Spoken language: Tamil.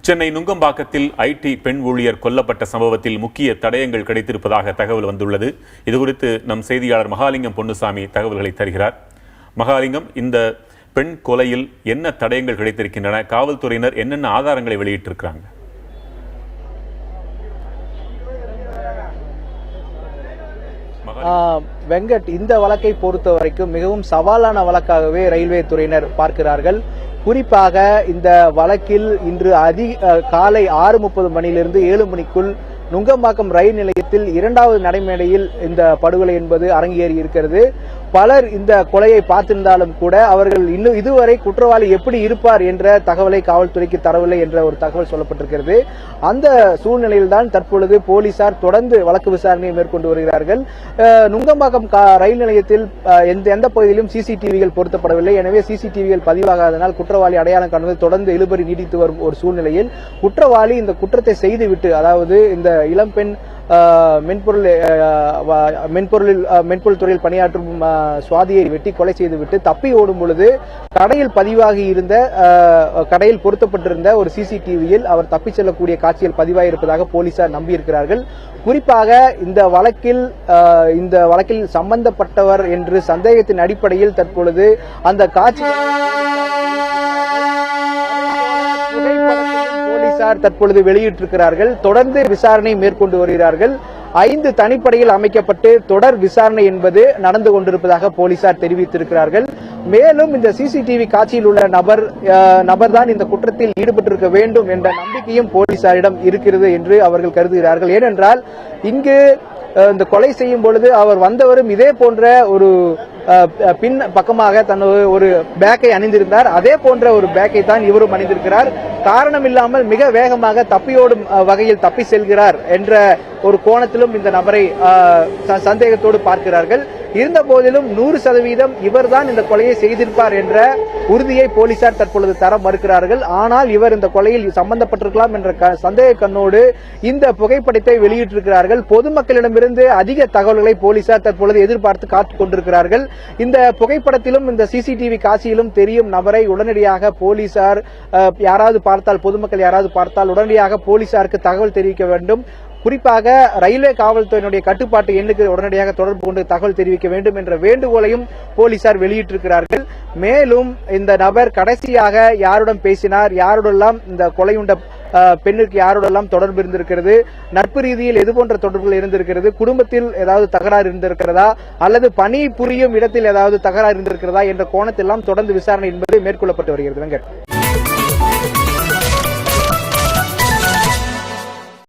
சென்னை நுங்கம்பாக்கத்தில் ஐடி பெண் ஊழியர் கொல்லப்பட்ட சம்பவத்தில் முக்கிய தடயங்கள் கிடைத்திருப்பதாக தகவல் வந்துள்ளது. இதுகுறித்து நம் செய்தியாளர் மகாலிங்கம் பொன்னுசாமி தகவல்களை தருகிறார். மகாலிங்கம், இந்த பெண் கொலையில் என்ன தடயங்கள் கிடைத்திருக்கின்றன? காவல்துறையினர் என்னென்ன ஆதாரங்களை வெளியிட்டிருக்கிறாங்க? வெங்கட், இந்த வழக்கை பொறுத்த வரைக்கும் மிகவும் சவாலான வழக்காகவே ரயில்வே துறையினர் பார்க்கிறார்கள். குறிப்பாக இந்த வழக்கில் இன்று காலை 6:30 மணியிலிருந்து 7 மணிக்குள் நுங்கம்பாக்கம் ரயில் நிலையத்தில் இரண்டாவது நடைமேடையில் இந்த படுகொலை என்பது அரங்கேறி இருக்கிறது. பலர் இந்த கொலையை பார்த்திருந்தாலும் கூட அவர்கள் இன்னும் இதுவரை குற்றவாளி எப்படி இருப்பார் என்ற தகவலை காவல்துறைக்கு தரவில்லை என்ற ஒரு தகவல் சொல்லப்பட்டிருக்கிறது. அந்த சூழ்நிலையில்தான் தற்பொழுது போலீசார் தொடர்ந்து வழக்கு விசாரணையை மேற்கொண்டு வருகிறார்கள். நுங்கம்பாக்கம் ரயில் நிலையத்தில் எந்த பகுதியிலும் சிசிடிவிகள் பொருத்தப்படவில்லை. எனவே சிசிடிவிகள் பதிவாகாதனால் குற்றவாளி அடையாளம் காணுவது தொடர்ந்து இழுபறி நீடித்து வரும் ஒரு சூழ்நிலையில் குற்றவாளி இந்த குற்றத்தை செய்துவிட்டு, அதாவது இந்த இளம்பெண் மென்பொருள் துறையில் பணியாற்றும் சுவாதியை வெட்டி கொலை செய்துவிட்டு தப்பி ஓடும் பொழுது கடையில் பதிவாகி இருந்த கடையில் பொருத்தப்பட்டிருந்த ஒரு சிசிடிவியில் அவர் தப்பிச் செல்லக்கூடிய காட்சிகள் பதிவாகியிருப்பதாக போலீசார் நம்பியிருக்கிறார்கள். குறிப்பாக இந்த வழக்கில் சம்பந்தப்பட்டவர் என்று சந்தேகத்தின் அடிப்படையில் தற்பொழுது அந்த காட்சி போலீசார் தற்பொழுது வெளியிட்டிருக்கிறார்கள். தொடர்ந்து விசாரணை மேற்கொண்டு வருகிறார்கள். 5 தனிப்படையில் அமைக்கப்பட்டு தொடர் விசாரணை என்பது நடந்து கொண்டிருப்பதாக போலீசார் தெரிவித்திருக்கிறார்கள். மேலும் இந்த சிசிடிவி காட்சியில் உள்ள நபர் தான் இந்த குற்றத்தில் ஈடுபட்டிருக்க வேண்டும் என்ற நம்பிக்கையும் போலீசாரிடம் இருக்கிறது என்று அவர்கள் கருதுகிறார்கள். ஏனென்றால் இங்கு இந்த கொலை செய்யும் பொழுது அவர் வந்தவரும் இதே போன்ற ஒரு பின் பக்கமாக தன்னோட ஒரு பேக்கை அணிந்திருந்தார். அதே போன்ற ஒரு பேக்கை தான் இவரும் அணிந்திருக்கிறார். காரணம் இல்லாமல் மிக வேகமாக தப்பியோடும் வகையில் தப்பி செல்கிறார் என்ற ஒரு கோணத்திலும் இந்த நபரை சந்தேகத்தோடு பார்க்கிறார்கள். இருந்த போதிலும் 100% இவர்தான் இந்த கொலையை செய்திருப்பார் என்ற உறுதியை போலீசார் தற்பொழுது தர மறுக்கிறார்கள். ஆனால் இவர் இந்த கொலையில் சம்பந்தப்பட்டிருக்கலாம் என்ற சந்தேக கண்ணோடு இந்த புகைப்படத்தை வெளியிட்டிருக்கிறார்கள். பொதுமக்களிடமிருந்து அதிக தகவல்களை போலீசார் தற்பொழுது எதிர்பார்த்து காத்துக் கொண்டிருக்கிறார்கள். இந்த புகைப்படத்திலும் இந்த சிசிடிவி காட்சியிலும் தெரியும் நபரை உடனடியாக போலீசார் பொதுமக்கள் யாராவது பார்த்தால் உடனடியாக போலீசாருக்கு தகவல் தெரிவிக்க வேண்டும். குறிப்பாக ரயில்வே காவல்துறையினுடைய கட்டுப்பாட்டு எண்ணுக்கு உடனடியாக தொடர்பு கொண்டு தகவல் தெரிவிக்க வேண்டும் என்ற வேண்டுகோளையும் போலீசார் வெளியிட்டிருக்கிறார்கள். மேலும் இந்த நபர் கடைசியாக யாருடன் பேசினார், யாருடெல்லாம் இந்த கொலையுண்ட பெண்ணுக்கு யாரோடெல்லாம் தொடர்பு இருந்திருக்கிறது, நட்பு ரீதியில் எது போன்ற தொடர்புகள் இருந்திருக்கிறது, குடும்பத்தில் ஏதாவது தகராறு இருந்திருக்கிறதா அல்லது பணி புரியும் இடத்தில் ஏதாவது தகராறு இருந்திருக்கிறதா என்ற கோணத்தெல்லாம் தொடர்ந்து விசாரணை என்பது மேற்கொள்ளப்பட்டு வருகிறது.